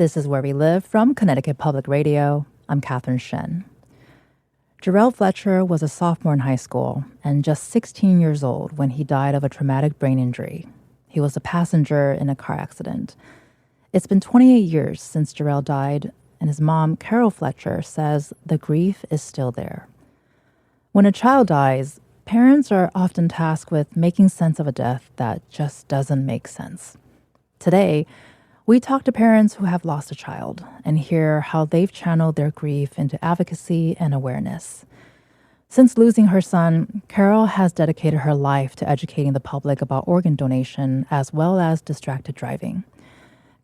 This is Where We Live from Connecticut Public Radio. I'm Catherine Shen. Jarrell Fletcher was a sophomore in high school and just 16 years old when he died of a traumatic brain injury. He was a passenger in a car accident. It's been 28 years since Jarrell died, and his mom, Carol Fletcher, says the grief is still there. When a child dies, parents are often tasked with making sense of a death that just doesn't make sense. Today, we talk to parents who have lost a child and hear how they've channeled their grief into advocacy and awareness. Since losing her son, Carol has dedicated her life to educating the public about organ donation as well as distracted driving.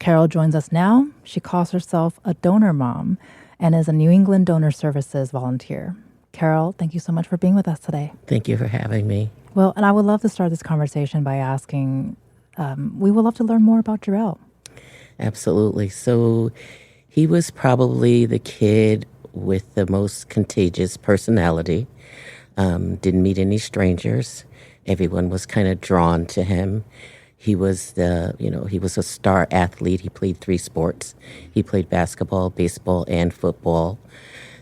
Carol joins us now. She calls herself a donor mom and is a New England Donor Services volunteer. Carol, thank you so much for being with us today. Thank you for having me. Well, and I would love to start this conversation by asking, we would love to learn more about Jarrell. Absolutely. So he was probably the kid with the most contagious personality. Didn't meet any strangers. Everyone was kind of drawn to him. He was he was a star athlete. He played 3 sports. He played basketball, baseball, and football.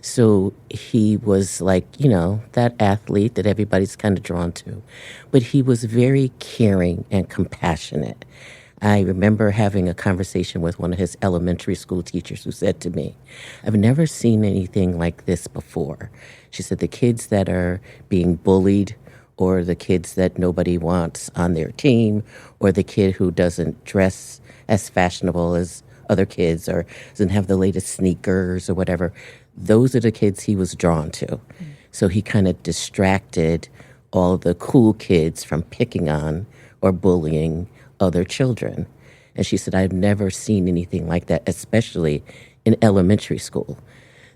So he was like, that athlete that everybody's kind of drawn to. But he was very caring and compassionate. I remember having a conversation with one of his elementary school teachers who said to me, I've never seen anything like this before. She said the kids that are being bullied, or the kids that nobody wants on their team, or the kid who doesn't dress as fashionable as other kids or doesn't have the latest sneakers or whatever, those are the kids he was drawn to. So he kind of distracted all the cool kids from picking on or bullying other children. And she said, I've never seen anything like that, especially in elementary school.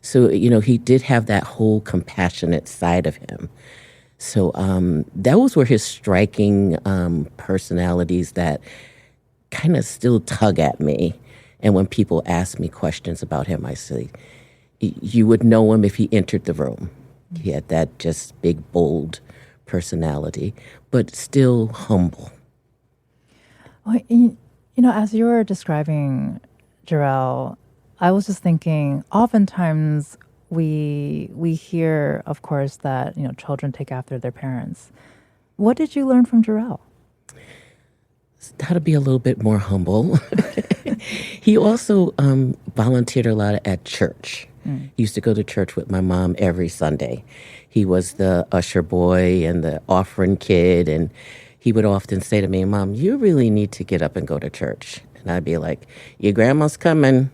So, he did have that whole compassionate side of him. So that was where his striking personalities that kind of still tug at me. And when people ask me questions about him, I say, you would know him if he entered the room. He had that just big, bold personality, but still humble. Well, as you were describing Jarrell, I was just thinking, oftentimes we hear, of course, that, children take after their parents. What did you learn from Jarrell? How to be a little bit more humble. He also volunteered a lot at church. He used to go to church with my mom every Sunday. He was the usher boy and the offering kid, and he would often say to me, Mom, you really need to get up and go to church. And I'd be like, your grandma's coming.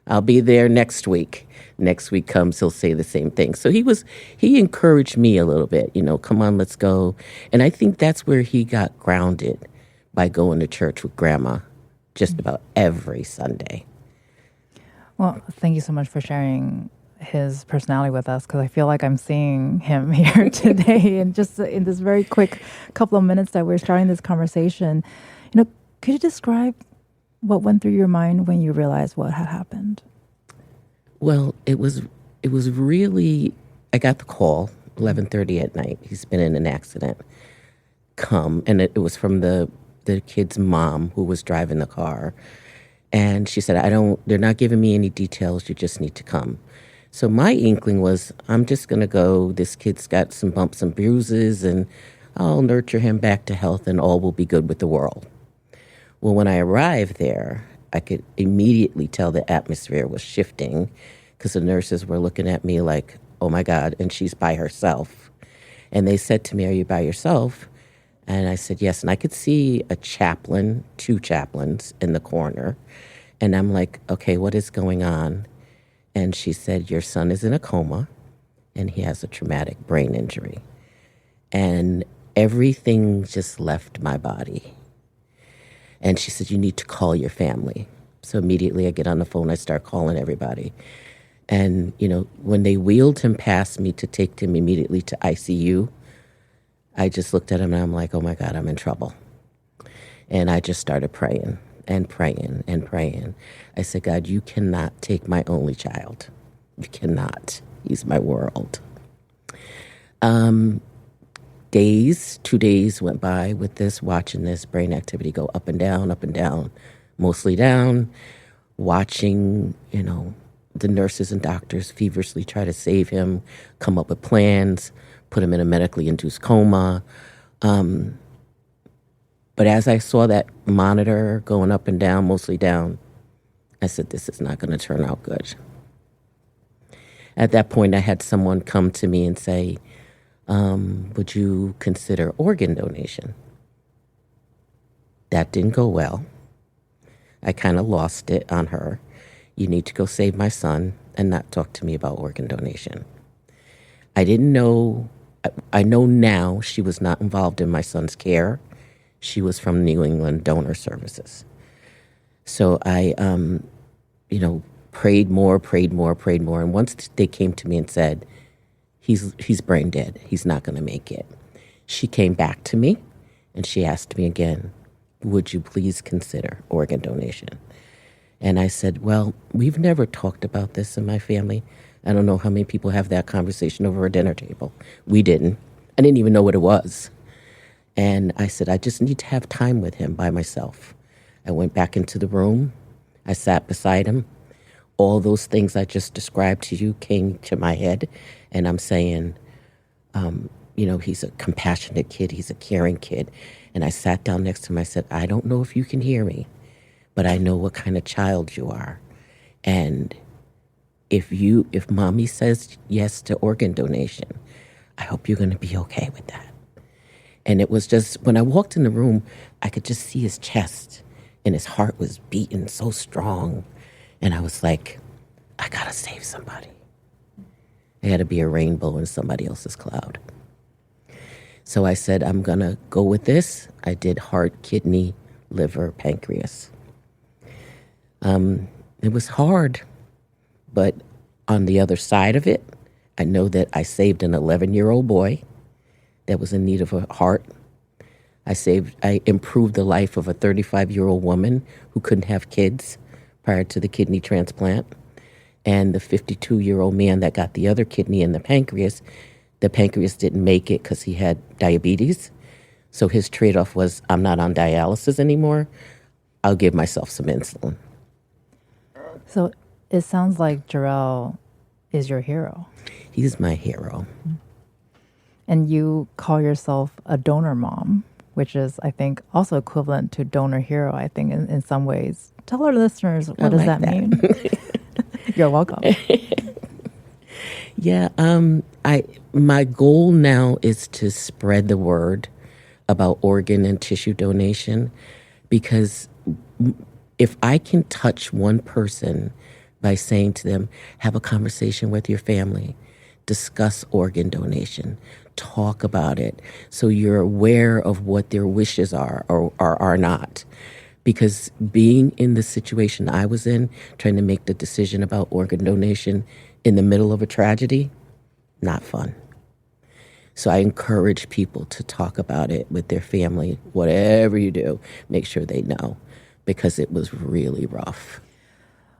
I'll be there next week. Next week comes, he'll say the same thing. So he encouraged me a little bit, come on, let's go. And I think that's where he got grounded, by going to church with grandma just about every Sunday. Well, thank you so much for sharing his personality with us, because I feel like I'm seeing him here today. And just in this very quick couple of minutes that we're starting this conversation, could you describe what went through your mind when you realized what had happened? Well, it was really, I got the call 11:30 at night. He's been in an accident. And it was from the kid's mom who was driving the car. And she said, they're not giving me any details. You just need to come. So my inkling was, I'm just going to go. This kid's got some bumps and bruises, and I'll nurture him back to health, and all will be good with the world. Well, when I arrived there, I could immediately tell the atmosphere was shifting, because the nurses were looking at me like, oh my God, and she's by herself. And they said to me, are you by yourself? And I said, yes. And I could see a chaplain, 2 chaplains in the corner. And I'm like, okay, what is going on? And she said, your son is in a coma, and he has a traumatic brain injury. And everything just left my body. And she said, you need to call your family. So immediately I get on the phone, I start calling everybody. And, when they wheeled him past me to take him immediately to ICU, I just looked at him and I'm like, oh my God, I'm in trouble. And I just started praying and praying and praying. I said, God, you cannot take my only child. You cannot. He's my world. 2 days went by with this, watching this brain activity go up and down, mostly down. watching, the nurses and doctors feverishly try to save him, come up with plans, put him in a medically induced coma. But as I saw that monitor going up and down, mostly down, I said, this is not going to turn out good. At that point, I had someone come to me and say, would you consider organ donation? That didn't go well. I kind of lost it on her. You need to go save my son and not talk to me about organ donation. I didn't know. I know now she was not involved in my son's care. She was from New England Donor Services. So I, prayed more. And once they came to me and said, he's brain dead, he's not going to make it, she came back to me and she asked me again, would you please consider organ donation? And I said, well, we've never talked about this in my family. I don't know how many people have that conversation over a dinner table. We didn't. I didn't even know what it was. And I said, I just need to have time with him by myself. I went back into the room. I sat beside him. All those things I just described to you came to my head. And I'm saying, he's a compassionate kid. He's a caring kid. And I sat down next to him. I said, I don't know if you can hear me, but I know what kind of child you are. And if mommy says yes to organ donation, I hope you're going to be okay with that. And it was just, when I walked in the room, I could just see his chest and his heart was beating so strong. And I was like, I got to save somebody. I got to be a rainbow in somebody else's cloud. So I said, I'm going to go with this. I did heart, kidney, liver, pancreas. It was hard, but on the other side of it, I know that I saved an 11-year-old boy that was in need of a heart. I improved the life of a 35-year-old woman who couldn't have kids prior to the kidney transplant. And the 52-year-old man that got the other kidney and the pancreas didn't make it because he had diabetes. So his trade-off was, I'm not on dialysis anymore. I'll give myself some insulin. So it sounds like Jarrell is your hero. He's my hero. And you call yourself a donor mom, which is, I think, also equivalent to donor hero, I think, in some ways. Tell our listeners, what does that mean? You're welcome. Yeah, my goal now is to spread the word about organ and tissue donation, because if I can touch one person by saying to them, have a conversation with your family, discuss organ donation, talk about it, so you're aware of what their wishes are or are not. Because being in the situation I was in, trying to make the decision about organ donation in the middle of a tragedy, not fun. So I encourage people to talk about it with their family. Whatever you do, make sure they know, because it was really rough.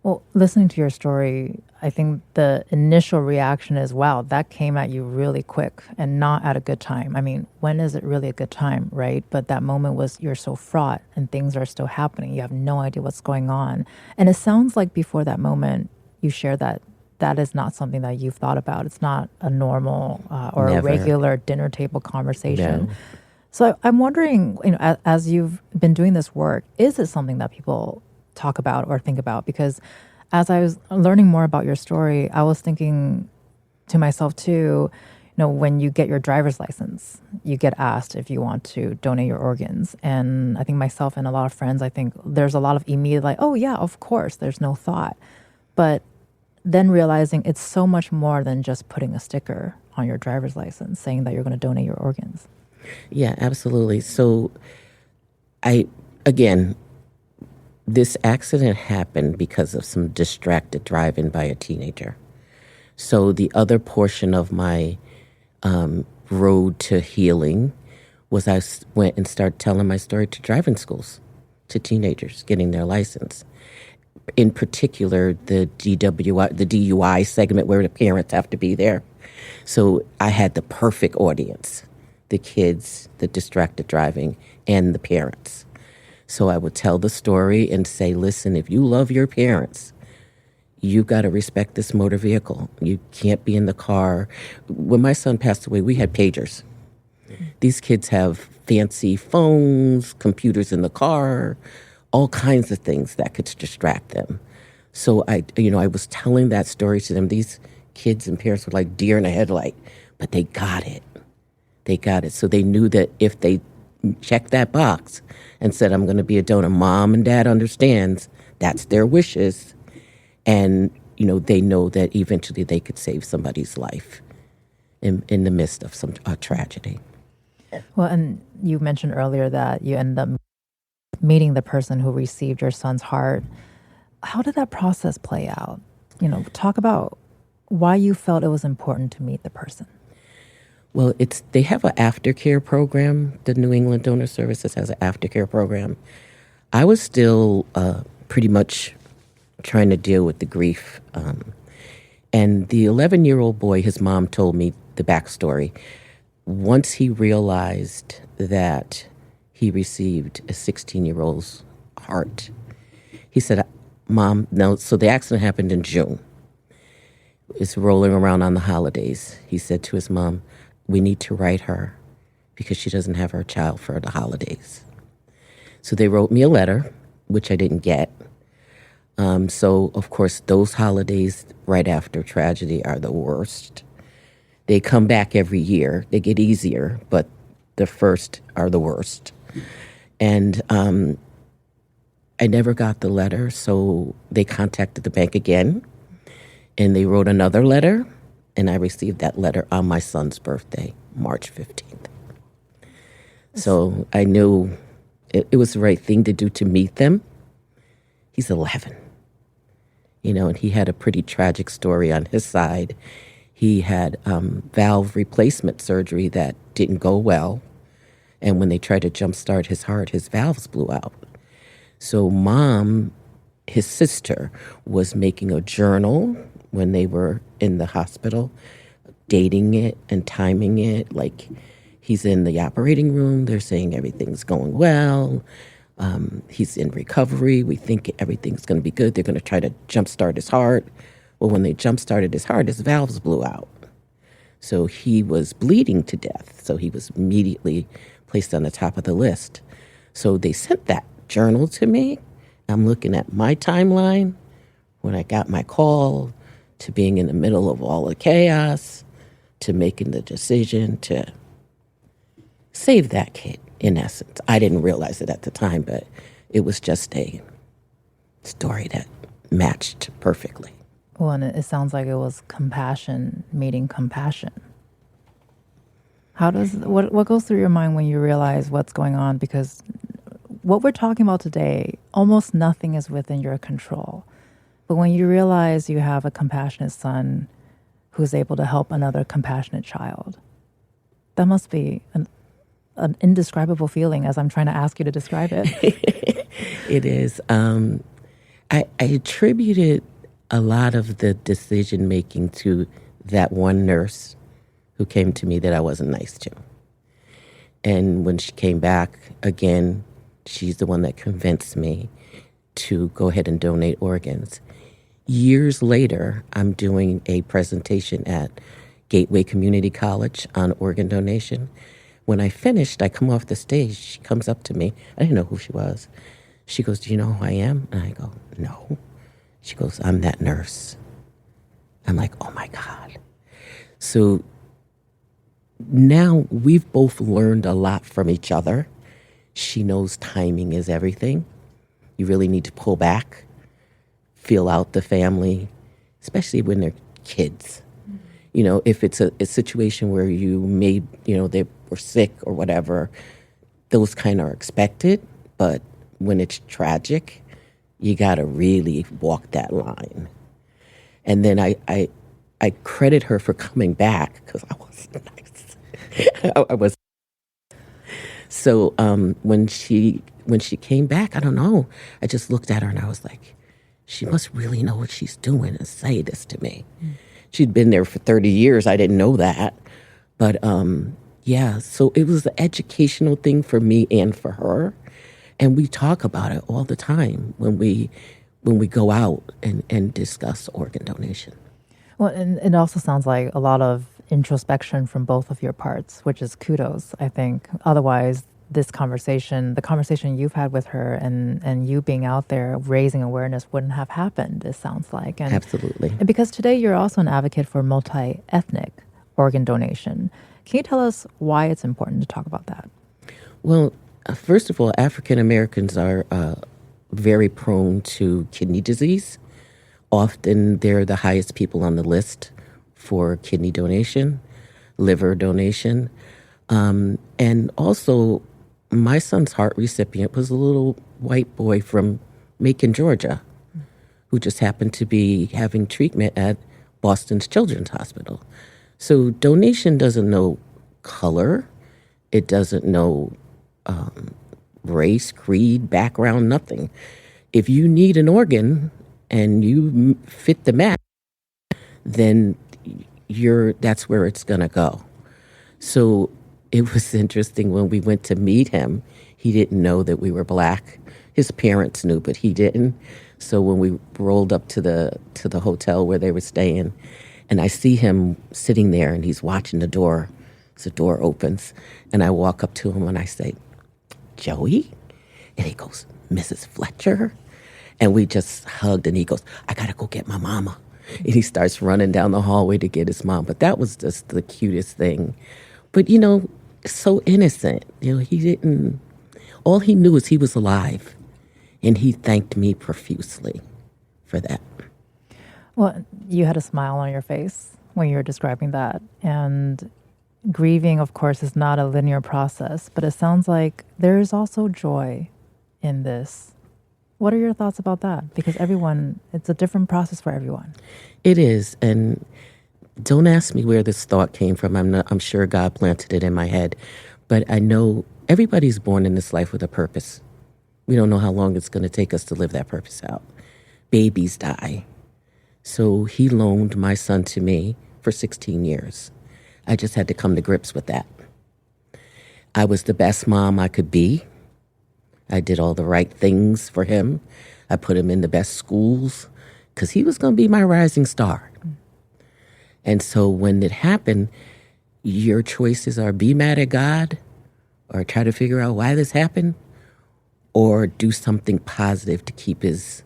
Well, listening to your story, I think the initial reaction is, wow, that came at you really quick and not at a good time. I mean, when is it really a good time, right? But that moment was, you're so fraught and things are still happening. You have no idea what's going on. And it sounds like before that moment, you shared that that is not something that you've thought about. It's not a normal or Never. a regular dinner table conversation. No. So I'm wondering, as you've been doing this work, is it something that people talk about or think about? Because as I was learning more about your story, I was thinking to myself too, when you get your driver's license, you get asked if you want to donate your organs. And I think myself and a lot of friends, I think there's a lot of immediate like, oh yeah, of course, there's no thought. But then realizing it's so much more than just putting a sticker on your driver's license saying that you're going to donate your organs. Yeah, absolutely. So this accident happened because of some distracted driving by a teenager. So the other portion of my road to healing was I went and started telling my story to driving schools, to teenagers getting their license. In particular, the DUI segment where the parents have to be there. So I had the perfect audience, the kids, the distracted driving, and the parents. So I would tell the story and say, listen, if you love your parents, you've got to respect this motor vehicle. You can't be in the car. When my son passed away, we had pagers. These kids have fancy phones, computers in the car, all kinds of things that could distract them. So I was telling that story to them. These kids and parents were like deer in a headlight, but they got it. They got it. So they knew that if they checked that box and said, I'm going to be a donor, mom and dad understands that's their wishes. And, they know that eventually they could save somebody's life in the midst of some tragedy. Well, and you mentioned earlier that you ended up meeting the person who received your son's heart. How did that process play out? Talk about why you felt it was important to meet the person. Well, they have an aftercare program. The New England Donor Services has an aftercare program. I was still pretty much trying to deal with the grief. And the 11-year-old boy, his mom told me the backstory. Once he realized that he received a 16-year-old's heart, he said, Mom, no, so the accident happened in June. It's rolling around on the holidays. He said to his mom, we need to write her because she doesn't have her child for the holidays. So they wrote me a letter, which I didn't get. So, of course, those holidays right after tragedy are the worst. They come back every year. They get easier, but the first are the worst. And I never got the letter, so they contacted the bank again, and they wrote another letter, and I received that letter on my son's birthday, March 15th. So I knew it was the right thing to do to meet them. He's 11, and he had a pretty tragic story on his side. He had valve replacement surgery that didn't go well. And when they tried to jumpstart his heart, his valves blew out. So Mom, his sister, was making a journal when they were in the hospital, dating it and timing it. Like, he's in the operating room. They're saying everything's going well. He's in recovery. We think everything's going to be good. They're going to try to jumpstart his heart. Well, when they jump-started his heart, his valves blew out. So he was bleeding to death. So he was immediately placed on the top of the list. So they sent that journal to me. I'm looking at my timeline when I got my call, to being in the middle of all the chaos, to making the decision to save that kid, in essence. I didn't realize it at the time, but it was just a story that matched perfectly. Well, and it sounds like it was compassion meeting compassion. What goes through your mind when you realize what's going on? Because what we're talking about today, almost nothing is within your control. But when you realize you have a compassionate son who's able to help another compassionate child, that must be an indescribable feeling, as I'm trying to ask you to describe it. It is. I attributed a lot of the decision making to that one nurse who came to me that I wasn't nice to. And when she came back again, she's the one that convinced me to go ahead and donate organs. Years later, I'm doing a presentation at Gateway Community College on organ donation. When I finished, I come off the stage. She comes up to me. I didn't know who she was. She goes, do you know who I am? And I go, no. She goes, I'm that nurse. I'm like, oh my God. So now we've both learned a lot from each other. She knows timing is everything. You really need to pull back, feel out the family, especially when they're kids. If it's a situation where they were sick or whatever, those kind are expected. But when it's tragic, you got to really walk that line. And then I credit her for coming back because I wasn't nice. I was. So when she came back, I don't know. I just looked at her and I was like, she must really know what she's doing and say this to me. Mm. She'd been there for 30 years. I didn't know that. But so it was an educational thing for me and for her. And we talk about it all the time when we go out and discuss organ donation. Well, and it also sounds like a lot of introspection from both of your parts, which is kudos, I think. Otherwise, this conversation, the conversation you've had with her and you being out there raising awareness wouldn't have happened, it sounds like. And, Absolutely. and because today you're also an advocate for multi-ethnic organ donation. Can you tell us why it's important to talk about that? Well, first of all, African Americans are very prone to kidney disease. Often they're the highest people on the list for kidney donation, liver donation. And also, my son's heart recipient was a little white boy from Macon, Georgia, who just happened to be having treatment at Boston's Children's Hospital. So donation doesn't know color. It doesn't know race, creed, background, nothing. If you need an organ and you fit the match, then that's where it's going to go. So it was interesting when we went to meet him. He didn't know that we were Black. His parents knew, but he didn't. So when we rolled up to the hotel where they were staying, and I see him sitting there and he's watching the door. So the door opens, and I walk up to him and I say, "Joey?" And he goes, "Mrs. Fletcher?" And we just hugged, and he goes, "I gotta go get my mama." And he starts running down the hallway to get his mom. But that was just the cutest thing. But, so innocent. He didn't, all he knew is he was alive. And he thanked me profusely for that. Well, you had a smile on your face when you were describing that. And grieving, of course, is not a linear process, but it sounds like there is also joy in this. What are your thoughts about that? Because it's a different process for everyone. It is. And don't ask me where this thought came from. I'm sure God planted it in my head. But I know everybody's born in this life with a purpose. We don't know how long it's going to take us to live that purpose out. Babies die. So he loaned my son to me for 16 years. I just had to come to grips with that. I was the best mom I could be. I did all the right things for him. I put him in the best schools because he was going to be my rising star. And so when it happened, your choices are be mad at God or try to figure out why this happened or do something positive to keep his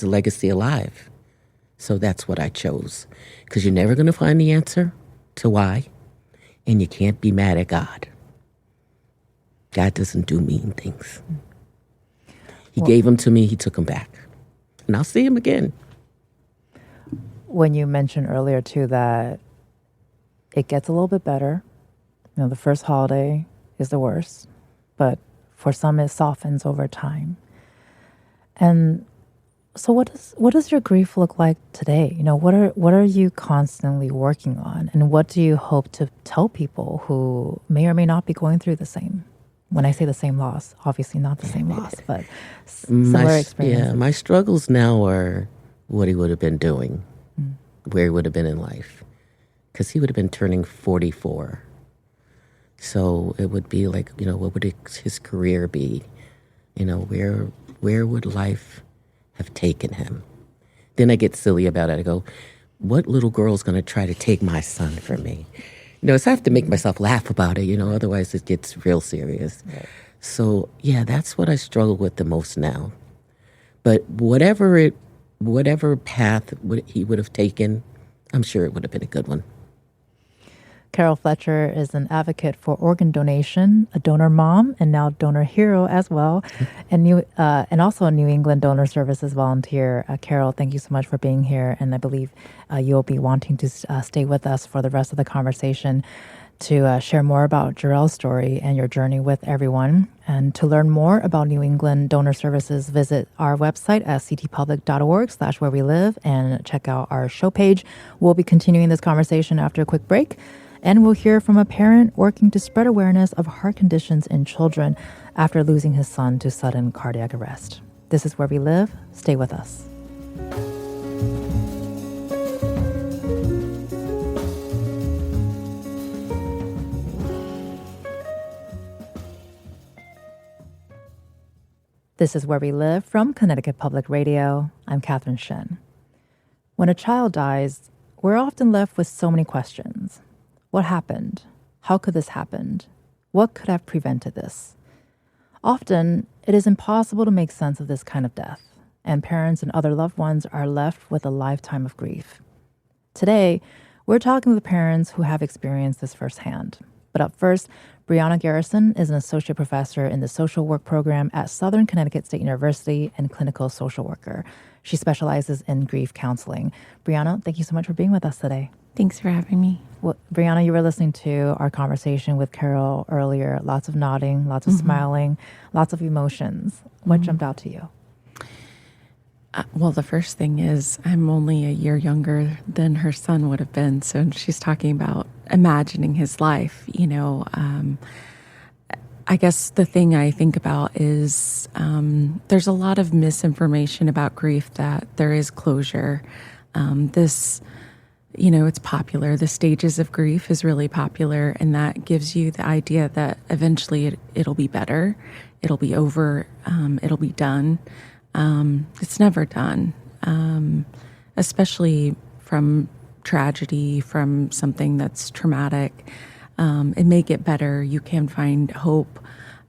legacy alive. So that's what I chose, because you're never going to find the answer to why, and you can't be mad at God. God doesn't do mean things. He gave him to me, he took him back. And I'll see him again. When you mentioned earlier, too, that it gets a little bit better. The first holiday is the worst, but for some it softens over time. And so what does your grief look like today? What are you constantly working on? And what do you hope to tell people who may or may not be going through the same? When I say the same loss, obviously not the same loss, but similar experiences. Yeah, my struggles now are what he would have been doing, where he would have been in life. Because he would have been turning 44. So it would be like, what would his career be? Where would life have taken him? Then I get silly about it. I go, what little girl's going to try to take my son from me? So I have to make myself laugh about it, otherwise it gets real serious. Right. So, yeah, that's what I struggle with the most now. But whatever path he would have taken, I'm sure it would have been a good one. Carol Fletcher is an advocate for organ donation, a donor mom, and now donor hero as well, and also a New England Donor Services volunteer. Carol, thank you so much for being here, and I believe you'll be wanting to stay with us for the rest of the conversation to share more about Jarrell's story and your journey with everyone. And to learn more about New England Donor Services, visit our website at ctpublic.org/where we live and check out our show page. We'll be continuing this conversation after a quick break. And we'll hear from a parent working to spread awareness of heart conditions in children after losing his son to sudden cardiac arrest. This is Where We Live. Stay with us. This is Where We Live from Connecticut Public Radio. I'm Catherine Shen. When a child dies, we're often left with so many questions. What happened? How could this happen? What could have prevented this? Often, it is impossible to make sense of this kind of death, and parents and other loved ones are left with a lifetime of grief. Today, we're talking with parents who have experienced this firsthand. But up first, Brianna Garrison is an associate professor in the social work program at Southern Connecticut State University and clinical social worker. She specializes in grief counseling. Brianna, thank you so much for being with us today. Thanks for having me. Well, Brianna, you were listening to our conversation with Carol earlier. Lots of nodding, lots of smiling, lots of emotions. What jumped out to you? Well, the first thing is I'm only a year younger than her son would have been. So she's talking about imagining his life. I guess the thing I think about is there's a lot of misinformation about grief, that there is closure. It's popular. The stages of grief is really popular, and that gives you the idea that eventually it'll be better, it'll be over, it'll be done. It's never done, especially from tragedy, from something that's traumatic. It may get better. You can find hope.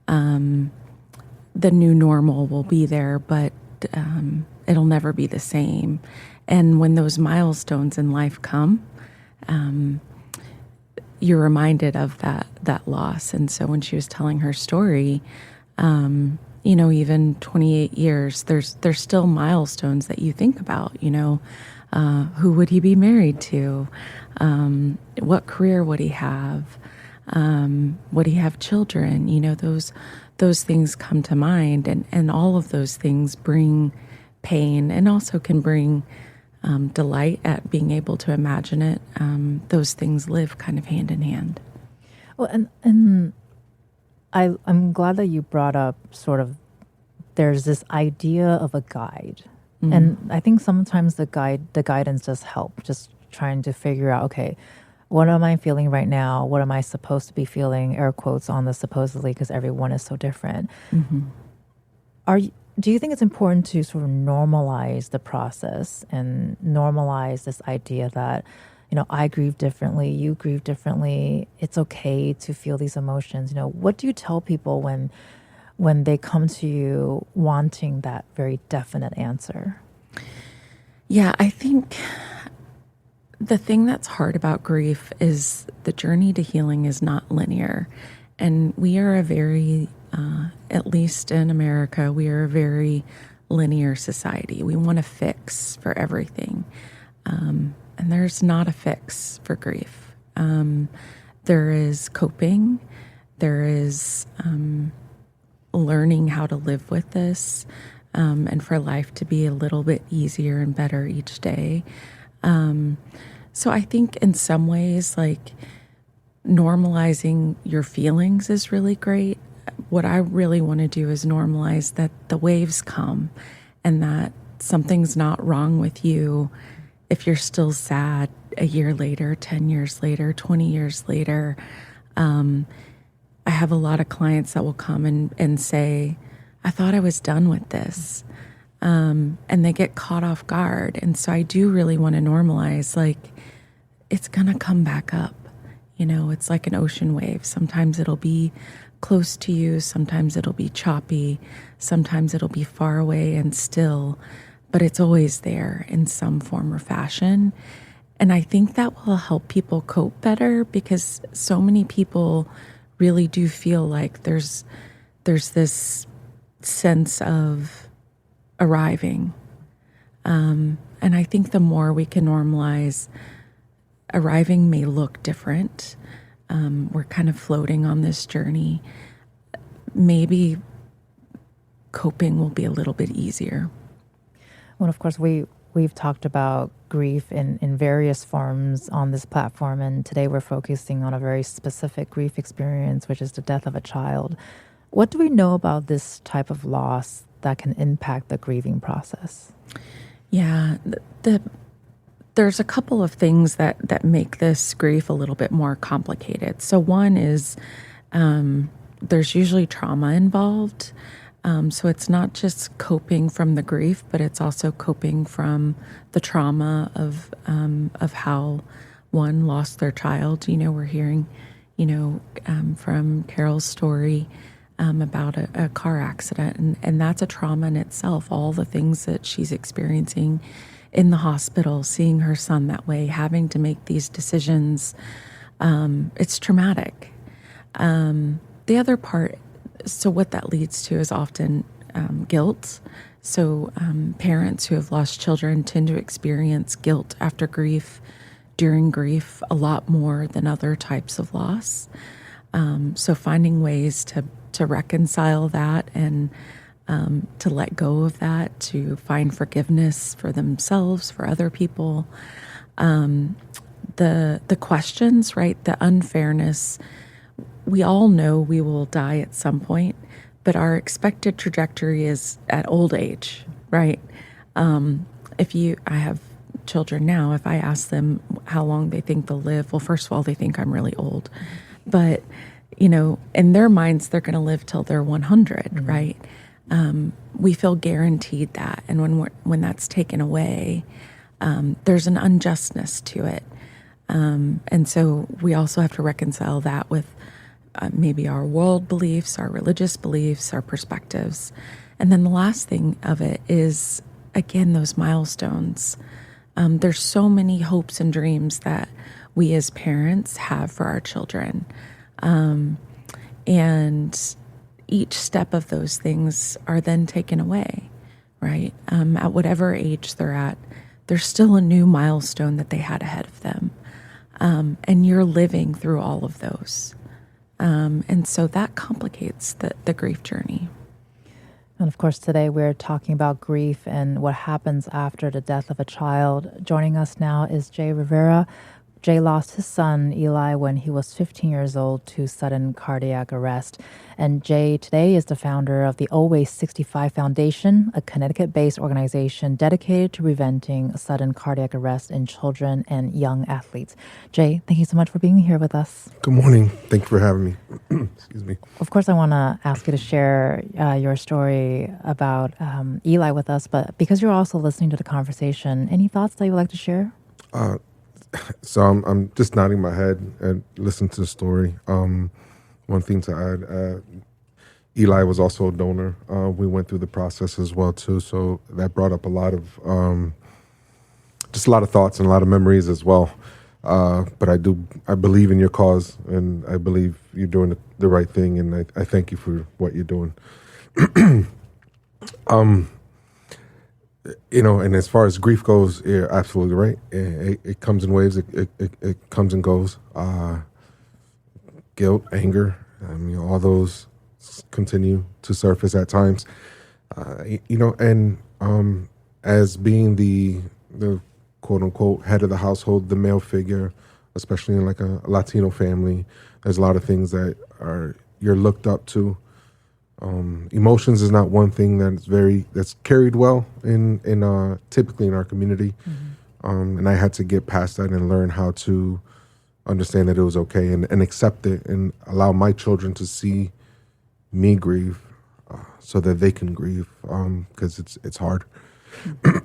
The new normal will be there, but it'll never be the same. And when those milestones in life come, you're reminded of that loss. And so when she was telling her story, even 28 years, there's still milestones that you think about, who would he be married to? What career would he have? Would he have children? Those things come to mind, and all of those things bring pain and also can bring delight at being able to imagine it. Those things live kind of hand in hand. Well, and I'm glad that you brought up there's this idea of a guide. Mm-hmm. And I think sometimes the guidance does help, just trying to figure out, okay, what am I feeling right now? What am I supposed to be feeling? Air quotes on the supposedly, because everyone is so different. Mm-hmm. Do you think it's important to sort of normalize the process and normalize this idea that, I grieve differently, you grieve differently. It's okay to feel these emotions. What do you tell people when they come to you wanting that very definite answer? Yeah, I think the thing that's hard about grief is the journey to healing is not linear. And we are a very, at least in America, we are a very linear society. We want a fix for everything. And there's not a fix for grief. There is coping. There is learning how to live with this, and for life to be a little bit easier and better each day. So I think in some ways, normalizing your feelings is really great. What I really want to do is normalize that the waves come and that something's not wrong with you if you're still sad a year later, 10 years later, 20 years later. I have a lot of clients that will come and say, I thought I was done with this. And they get caught off guard. And so I do really want to normalize, it's going to come back up. It's like an ocean wave. Sometimes it'll be close to you. Sometimes it'll be choppy. Sometimes it'll be far away and still, but it's always there in some form or fashion. And I think that will help people cope better, because so many people really do feel like there's this sense of arriving. And I think the more we can normalize, arriving may look different. We're kind of floating on this journey. Maybe coping will be a little bit easier. Well, of course, we've talked about grief in various forms on this platform, and today we're focusing on a very specific grief experience, which is the death of a child. What do we know about this type of loss that can impact the grieving process? Yeah, there's a couple of things that make this grief a little bit more complicated. So one is there's usually trauma involved. So it's not just coping from the grief, but it's also coping from the trauma of how one lost their child. We're hearing, from Carol's story about a car accident, and that's a trauma in itself. All the things that she's experiencing in the hospital, seeing her son that way, having to make these decisions, it's traumatic. The other part, so what that leads to is often guilt. So parents who have lost children tend to experience guilt after grief, during grief, a lot more than other types of loss. So finding ways to reconcile that and to let go of that, to find forgiveness for themselves, for other people. The questions, right? The unfairness. We all know we will die at some point, but our expected trajectory is at old age, right? I have children now, if I ask them how long they think they'll live, well, first of all, they think I'm really old. But, in their minds, they're going to live till they're 100, right? We feel guaranteed that. And when that's taken away, there's an unjustness to it. And so we also have to reconcile that with maybe our world beliefs, our religious beliefs, our perspectives. And then the last thing of it is, again, those milestones. There's so many hopes and dreams that we as parents have for our children. And each step of those things are then taken away, right? At whatever age they're at, there's still a new milestone that they had ahead of them. And you're living through all of those. And so that complicates the grief journey. And of course, today we're talking about grief and what happens after the death of a child. Joining us now is Jay Rivera. Jay lost his son, Eli, when he was 15 years old to sudden cardiac arrest. And Jay today is the founder of the Always 65 Foundation, a Connecticut-based organization dedicated to preventing sudden cardiac arrest in children and young athletes. Jay, thank you so much for being here with us. Good morning. Thank you for having me. Excuse me. Of course, I want to ask you to share your story about Eli with us, but because you're also listening to the conversation, any thoughts that you would like to share? So I'm just nodding my head and listening to the story. One thing to add, Eli was also a donor. We went through the process as well too, so that brought up a lot of just a lot of thoughts and a lot of memories as well. But I believe in your cause, and I believe you're doing the right thing, and I thank you for what you're doing. And as far as grief goes, you're absolutely right. It comes in waves. It comes and goes. Guilt, anger, all those continue to surface at times. As being the quote unquote head of the household, the male figure, especially in like a Latino family, there's a lot of things that you're looked up to. Emotions is not one thing that's carried well in typically in our community. Mm-hmm. And I had to get past that and learn how to understand that it was okay and accept it and allow my children to see me grieve so that they can grieve, because it's hard.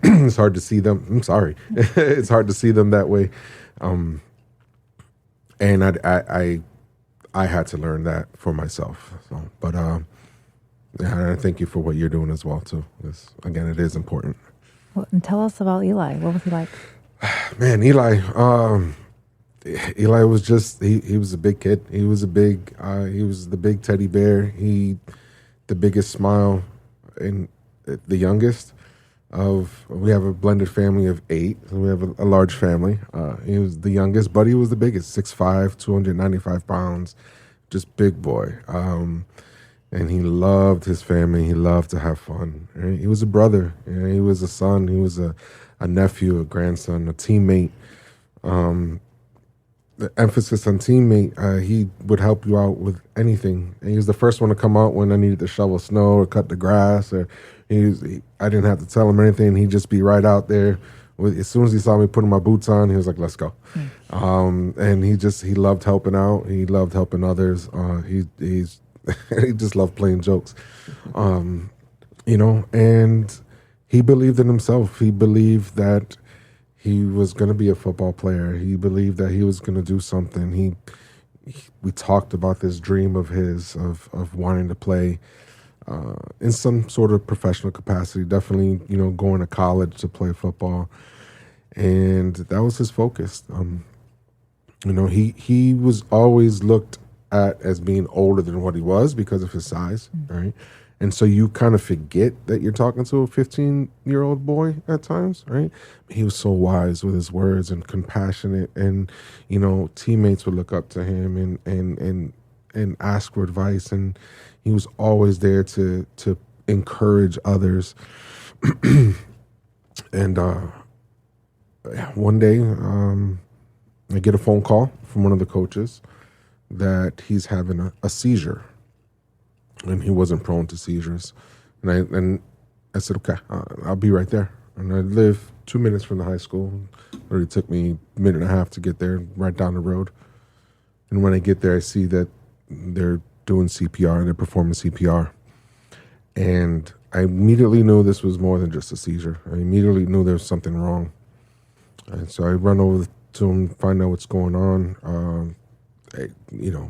It's hard to see them. I'm sorry. It's hard to see them that way. And I had to learn that for myself. I thank you for what you're doing as well, too. Again, it is important. Well, and tell us about Eli. What was he like? Man, Eli was just, he was a big kid. He was the big teddy bear. The biggest smile, and the youngest we have a blended family of 8. So we have a large family. He was the youngest, but he was the biggest, 6'5", 295 pounds, just big boy. And he loved his family. He loved to have fun. Right? He was a brother. He was a son. He was a nephew, a grandson, a teammate. The emphasis on teammate, he would help you out with anything. And he was the first one to come out when I needed to shovel snow or cut the grass. Or I didn't have to tell him anything. He'd just be right out there. As soon as he saw me putting my boots on, he was like, "Let's go." And he loved helping out. He loved helping others. He's He just loved playing jokes. And he believed in himself. He believed that he was going to be a football player. He believed that he was going to do something. We talked about this dream of his of wanting to play in some sort of professional capacity. Definitely, going to college to play football, and that was his focus. He was always looked at as being older than what he was because of his size, right? And so you kind of forget that you're talking to a 15-year-old boy at times, right? He was so wise with his words and compassionate, and teammates would look up to him and ask for advice, and he was always there to encourage others. And one day, I get a phone call from one of the coaches that he's having a seizure. And he wasn't prone to seizures. And I said, okay, I'll be right there. And I live 2 minutes from the high school. It already took me a minute and a half to get there, right down the road. And when I get there, I see that they're doing CPR and they're performing CPR. And I immediately knew this was more than just a seizure. I immediately knew there was something wrong. And so I run over to him, find out what's going on.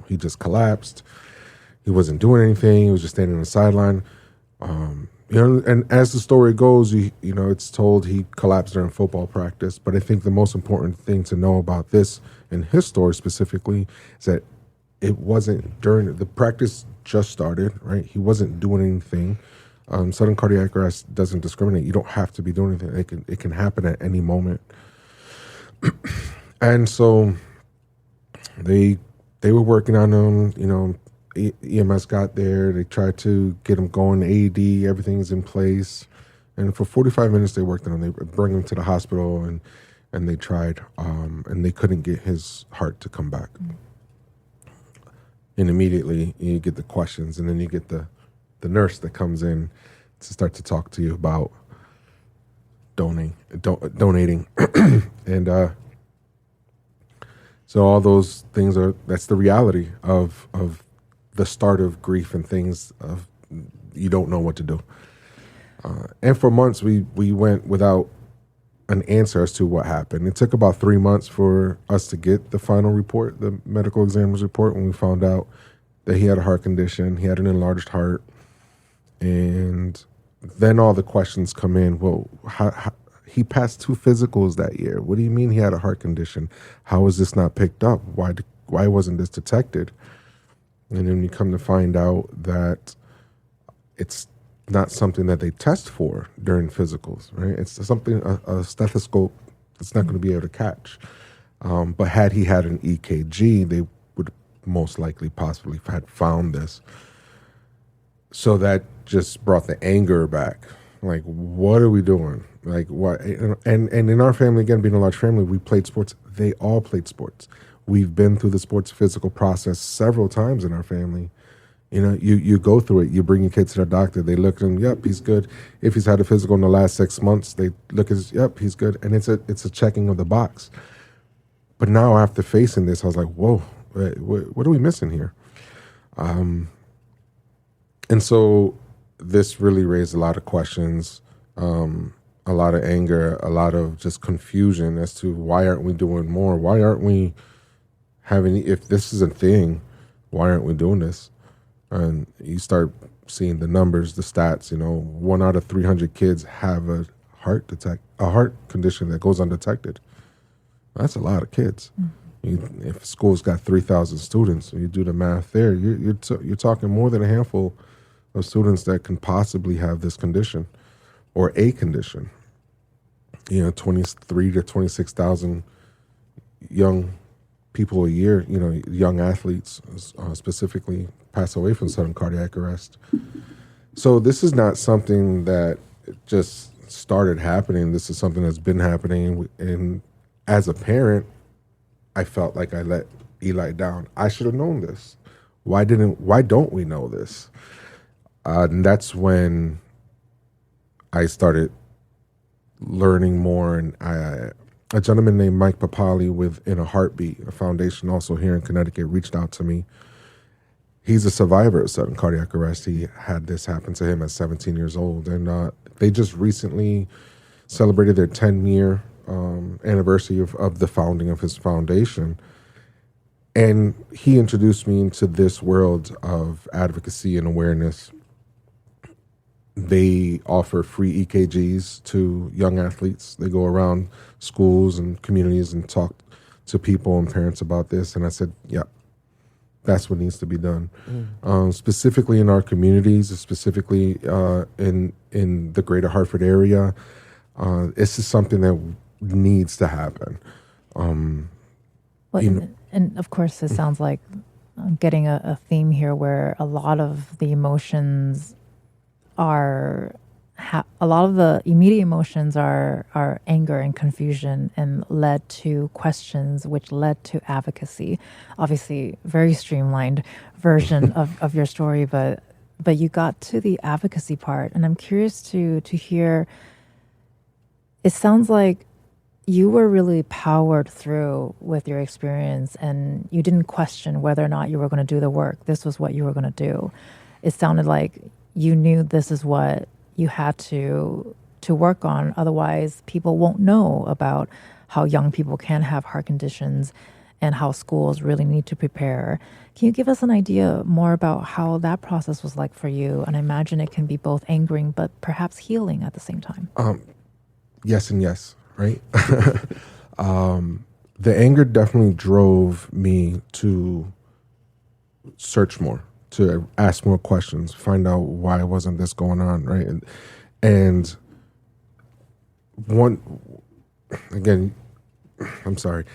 He just collapsed. He wasn't doing anything. He was just standing on the sideline. And as the story goes, it's told he collapsed during football practice. But I think the most important thing to know about this and his story specifically is that it wasn't during the practice just started, right? He wasn't doing anything. Sudden cardiac arrest doesn't discriminate. You don't have to be doing anything. It can happen at any moment. And so they were working on him, EMS got there. They tried to get him going. AED, everything's in place. And for 45 minutes, they worked on him. They bring him to the hospital, and they tried, and they couldn't get his heart to come back. And immediately, you get the questions, and then you get the nurse that comes in to start to talk to you about donating. And so all those things that's the reality of the start of grief and things of you don't know what to do. And for months, we went without an answer as to what happened. It took about 3 months for us to get the final report, the medical examiner's report, when we found out that he had a heart condition. He had an enlarged heart. And then all the questions come in. Well, how he passed 2 physicals that year. What do you mean he had a heart condition? How was this not picked up? Why wasn't this detected? And then you come to find out that it's not something that they test for during physicals, right? It's something a stethoscope it's not going to be able to catch. But had he had an EKG, they would most likely possibly had found this. So that just brought the anger back. Like, what are we doing? Like, what? And in our family, again, being a large family, we played sports. They all played sports. We've been through the sports physical process several times in our family. You go through it. You bring your kids to the doctor. They look at him. Yep, he's good. If he's had a physical in the last 6 months, they look at his. Yep, he's good. And it's a checking of the box. But now after facing this, I was like, whoa, what are we missing here? And so this really raised a lot of questions, a lot of anger, a lot of just confusion as to why aren't we doing more? Why aren't we having, if this is a thing, why aren't we doing this? And you start seeing the numbers, the stats, 1 out of 300 kids have a heart condition that goes undetected. That's a lot of kids. Mm-hmm. If a school's got 3,000 students, you do the math there, you're talking more than a handful of students that can possibly have this condition or a condition. 23 to 26,000 young people a year, young athletes specifically pass away from sudden cardiac arrest. So this is not something that just started happening. This is something that's been happening. And as a parent, I felt like I let Eli down. I should have known this. Why don't we know this? And that's when I started learning more. And a gentleman named Mike Papali with In a Heartbeat, a foundation also here in Connecticut, reached out to me. he's a survivor of sudden cardiac arrest. He had this happen to him at 17 years old. And they just recently celebrated their 10-year anniversary of the founding of his foundation. And he introduced me into this world of advocacy and awareness. They offer free EKGs to young athletes. They go around schools and communities and talk to people and parents about this. And I said, yeah, that's what needs to be done. Specifically in our communities, specifically in the greater Hartford area, this is something that needs to happen. And of course, it sounds like I'm getting a theme here where a lot of the emotions are, a lot of the immediate emotions are anger and confusion, and led to questions, which led to advocacy. Obviously, very streamlined version of your story, but you got to the advocacy part, and I'm curious to hear. It sounds like you were really powered through with your experience, and you didn't question whether or not you were going to do the work. This was what you were going to do. It sounded like you knew this is what you had to work on. Otherwise, people won't know about how young people can have heart conditions and how schools really need to prepare. Can you give us an idea more about how that process was like for you? And I imagine it can be both angering, but perhaps healing at the same time. Yes and yes, right? The anger definitely drove me to search more, to ask more questions, find out why wasn't this going on, right? And one, again, I'm sorry,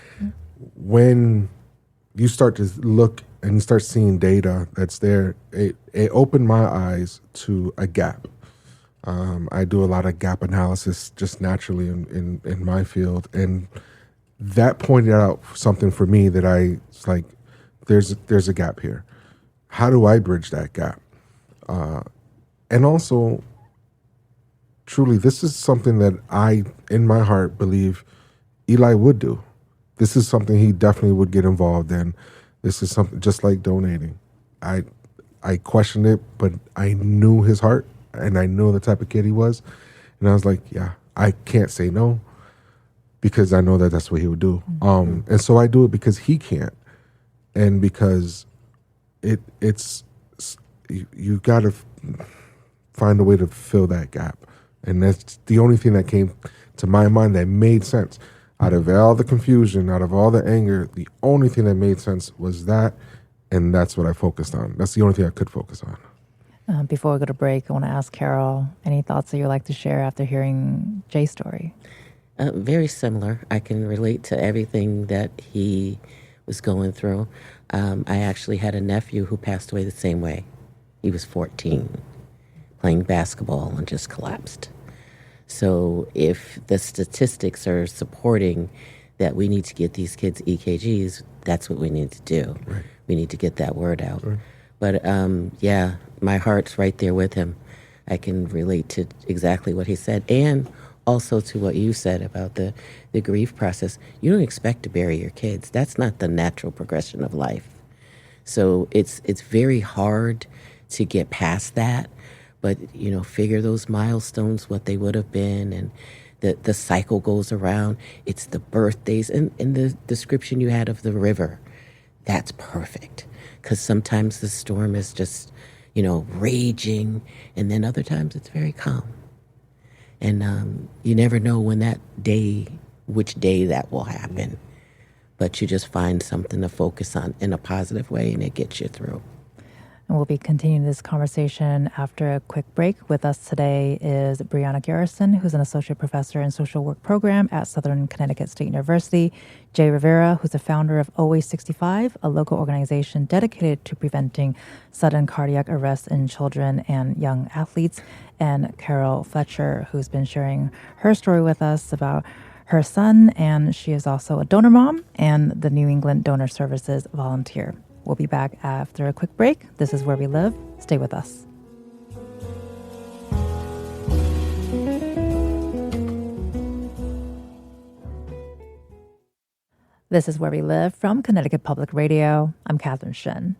when you start to look and you start seeing data that's there, it opened my eyes to a gap. I do a lot of gap analysis just naturally in my field, and that pointed out something for me that it's like, there's a gap here. How do I bridge that gap? And also, truly, this is something that I, in my heart, believe Eli would do. This is something he definitely would get involved in. This is something just like donating. I questioned it, but I knew his heart, and I knew the type of kid he was. And I was like, yeah, I can't say no, because I know that that's what he would do. And so I do it because he can't. And because it's you got to find a way to fill that gap. And that's the only thing that came to my mind that made sense. Out of all the confusion, out of all the anger, the only thing that made sense was that, and that's what I focused on. That's the only thing I could focus on. Before we go to break, I want to ask Carol, any thoughts that you'd like to share after hearing Jay's story? Very similar. I can relate to everything that he was going through. I actually had a nephew who passed away the same way. He was 14, playing basketball, and just collapsed. So if the statistics are supporting that we need to get these kids EKGs, that's what we need to do. Right. We need to get that word out. Right. But yeah, my heart's right there with him. I can relate to exactly what he said, and also to what you said about the grief process. You don't expect to bury your kids. That's not the natural progression of life. So it's very hard to get past that. But, figure those milestones, what they would have been, and the cycle goes around. It's the birthdays, and the description you had of the river. That's perfect, because sometimes the storm is just, raging, and then other times it's very calm. And you never know which day that will happen. But you just find something to focus on in a positive way, and it gets you through. And we'll be continuing this conversation after a quick break. With us today is Brianna Garrison, who's an associate professor in social work program at Southern Connecticut State University, Jay Rivera, who's the founder of Always 65, a local organization dedicated to preventing sudden cardiac arrest in children and young athletes, and Carol Fletcher, who's been sharing her story with us about her son, and she is also a donor mom and the New England Donor Services volunteer. We'll be back after a quick break. This is Where We Live. Stay with us. This is Where We Live from Connecticut Public Radio. I'm Catherine Shin.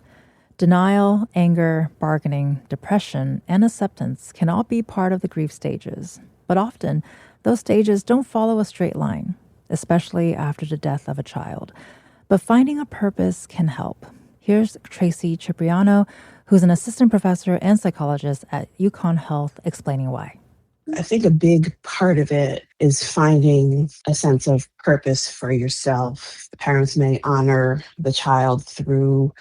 Denial, anger, bargaining, depression, and acceptance can all be part of the grief stages, but often those stages don't follow a straight line, especially after the death of a child. But finding a purpose can help. Here's Tracy Cipriano, who's an assistant professor and psychologist at UConn Health, explaining why. I think a big part of it is finding a sense of purpose for yourself. Parents may honor the child through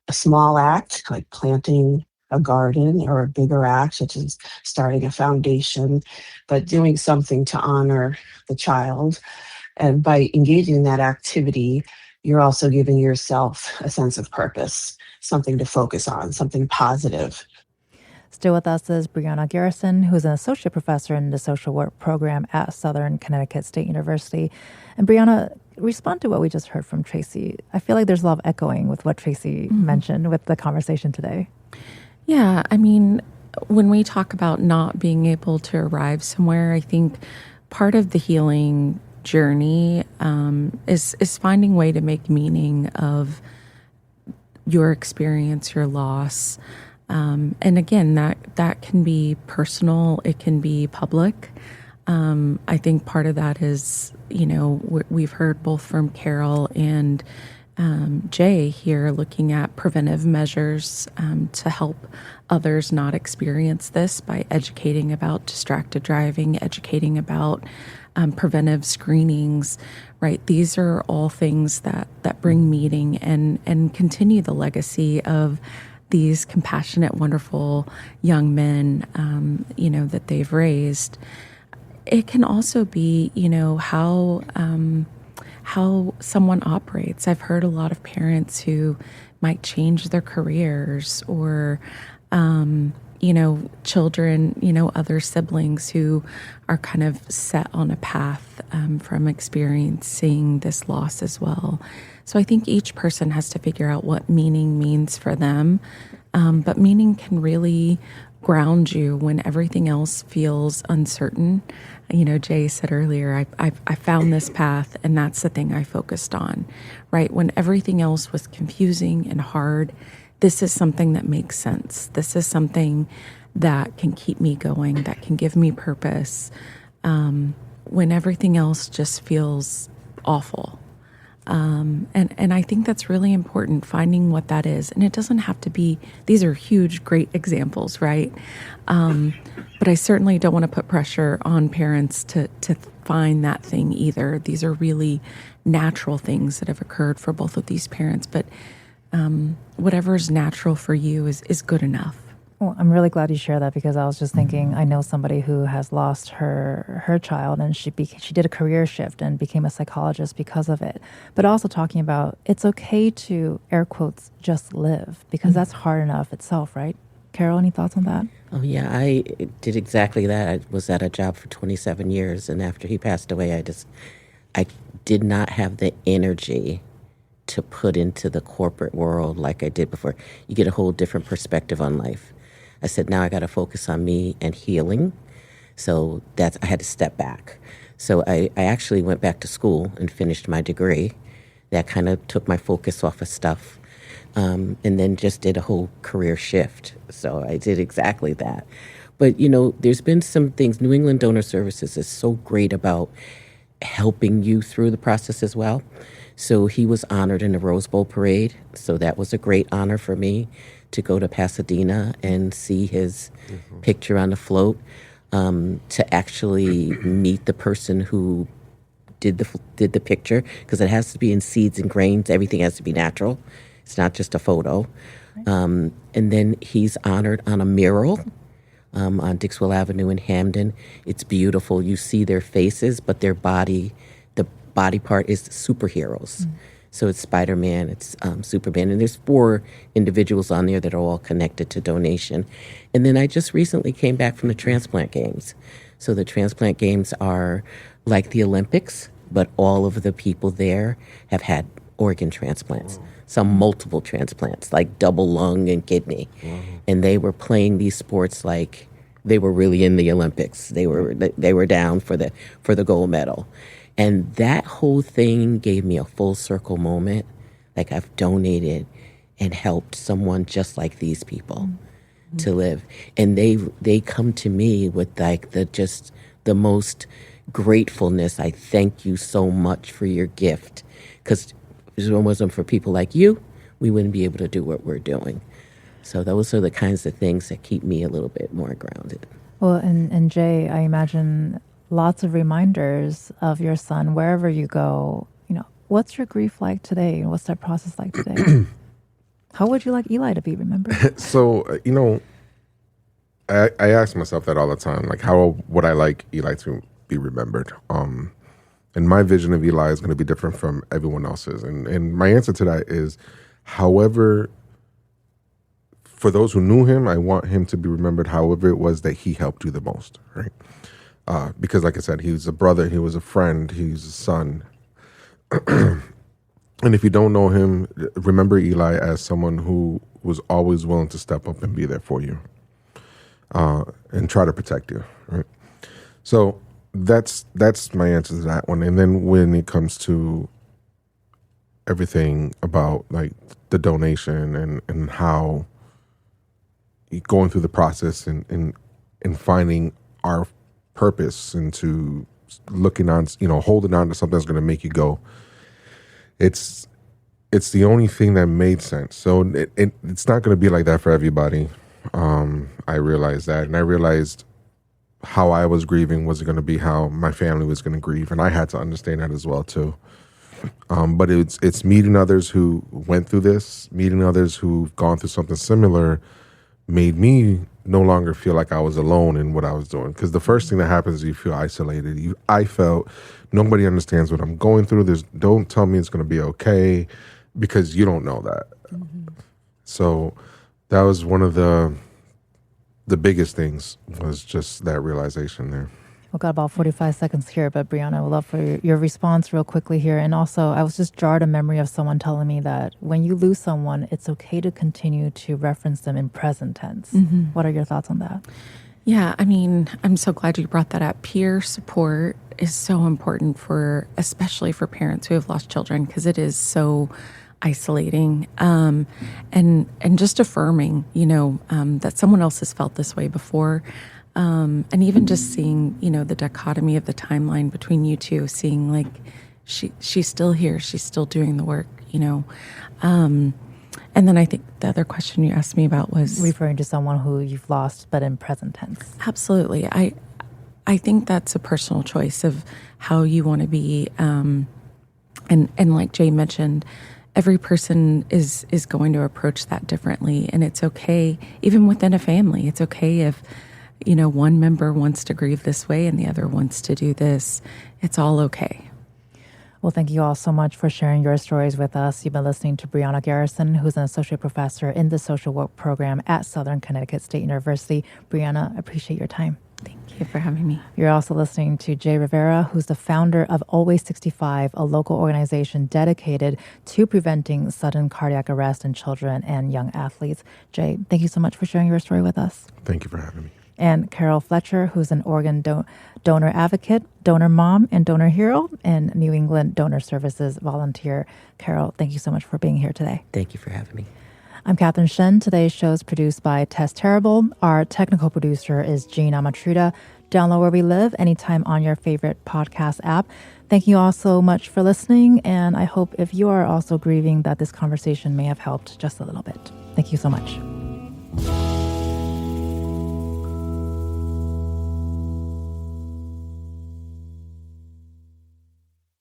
a small act, like planting a garden, or a bigger act, such as starting a foundation, but doing something to honor the child. And by engaging in that activity, you're also giving yourself a sense of purpose, something to focus on, something positive. Still with us is Brianna Garrison, who's an associate professor in the social work program at Southern Connecticut State University. And Brianna, respond to what we just heard from Tracy. I feel like there's a lot of echoing with what Tracy mentioned with the conversation today. Yeah, I mean, when we talk about not being able to arrive somewhere, I think part of the healing journey is finding a way to make meaning of your experience, your loss. And again, that can be personal, it can be public. I think part of that is, we've heard both from Carol and Jay here looking at preventive measures to help others not experience this by educating about distracted driving, educating about preventive screenings, right? These are all things that bring meaning and continue the legacy of these compassionate, wonderful young men, that they've raised. It can also be, how someone operates. I've heard a lot of parents who might change their careers or, children, other siblings who are kind of set on a path from experiencing this loss as well. So I think each person has to figure out what meaning means for them. But meaning can really ground you when everything else feels uncertain. Jay said earlier, I found this path and that's the thing I focused on, right? When everything else was confusing and hard, this is something that makes sense. This is something that can keep me going, that can give me purpose. When everything else just feels awful. And I think that's really important, finding what that is. And it doesn't have to be, these are huge, great examples, right? But I certainly don't want to put pressure on parents to find that thing either. These are really natural things that have occurred for both of these parents. But whatever is natural for you is good enough. Well, I'm really glad you shared that because I was just thinking, I know somebody who has lost her child and she did a career shift and became a psychologist because of it. But also talking about it's okay to, air quotes, just live because that's hard enough itself, right? Carol, any thoughts on that? Oh, yeah, I did exactly that. I was at a job for 27 years, and after he passed away, I did not have the energy to put into the corporate world like I did before. You get a whole different perspective on life. I said, now I got to focus on me and healing. So I had to step back. So I actually went back to school and finished my degree. That kind of took my focus off of stuff. And then just did a whole career shift. So I did exactly that. But, there's been some things. New England Donor Services is so great about helping you through the process as well. So he was honored in the Rose Bowl parade. So that was a great honor for me to go to Pasadena and see his picture on the float, to actually meet the person who did the picture, because it has to be in seeds and grains. Everything has to be natural. It's not just a photo. And then he's honored on a mural on Dixwell Avenue in Hamden. It's beautiful. You see their faces, but the body part is superheroes. So it's Spider-Man, it's Superman, and there's 4 individuals on there that are all connected to donation. And then I just recently came back from the transplant games. So the transplant games are like the Olympics, but all of the people there have had organ transplants, some multiple transplants, like double lung and kidney. And they were playing these sports like they were really in the Olympics. They were down for the gold medal. And that whole thing gave me a full circle moment. Like, I've donated and helped someone just like these people to live. And they come to me with like the most gratefulness. I thank you so much for your gift. Because if it wasn't for people like you, we wouldn't be able to do what we're doing. So those are the kinds of things that keep me a little bit more grounded. Well, and Jay, I imagine lots of reminders of your son wherever you go. What's your grief like today? What's that process like today? How would you like Eli to be remembered? So, I ask myself that all the time. Like, how would I like Eli to be remembered? And my vision of Eli is going to be different from everyone else's. And my answer to that is, however, for those who knew him, I want him to be remembered however it was that he helped you the most, right? Because like I said, he was a brother, he was a friend, he's a son. And if you don't know him, remember Eli as someone who was always willing to step up and be there for you, and try to protect you, right? So that's my answer to that one. And then when it comes to everything about like the donation and how going through the process and finding our purpose and to looking on, holding on to something that's going to make you go. It's the only thing that made sense. So it's not going to be like that for everybody. I realized that, and I realized how I was grieving wasn't going to be how my family was going to grieve, and I had to understand that as well too. But it's meeting others who went through this, meeting others who've gone through something similar, made me no longer feel like I was alone in what I was doing. Because the first thing that happens is you feel isolated. I felt nobody understands what I'm going through. Don't tell me it's going to be okay, because you don't know that. Mm-hmm. So that was one of the biggest things, was just that realization there. We've got about 45 seconds here, but Brianna, I would love for your response real quickly here. And also, I was just jarred a memory of someone telling me that when you lose someone, it's okay to continue to reference them in present tense. Mm-hmm. What are your thoughts on that? Yeah, I mean, I'm so glad you brought that up. Peer support is so important especially for parents who have lost children, because it is so isolating, and just affirming, that someone else has felt this way before. And even just seeing, the dichotomy of the timeline between you two, seeing like she's still here, she's still doing the work, and then I think the other question you asked me about was referring to someone who you've lost, but in present tense. Absolutely. I think that's a personal choice of how you want to be. And like Jay mentioned, every person is going to approach that differently. And it's okay, even within a family, it's okay if, one member wants to grieve this way and the other wants to do this. It's all okay. Well, thank you all so much for sharing your stories with us. You've been listening to Brianna Garrison, who's an associate professor in the social work program at Southern Connecticut State University. Brianna, I appreciate your time. Thank you for having me. You're also listening to Jay Rivera, who's the founder of Always 65, a local organization dedicated to preventing sudden cardiac arrest in children and young athletes. Jay, thank you so much for sharing your story with us. Thank you for having me. And Carol Fletcher, who's an organ donor advocate, donor mom, and donor hero, and New England Donor Services volunteer. Carol, thank you so much for being here today. Thank you for having me. I'm Catherine Shen. Today's show is produced by Tess Terrible. Our technical producer is Jean Amatruda. Download Where We Live anytime on your favorite podcast app. Thank you all so much for listening, and I hope if you are also grieving that this conversation may have helped just a little bit. Thank you so much.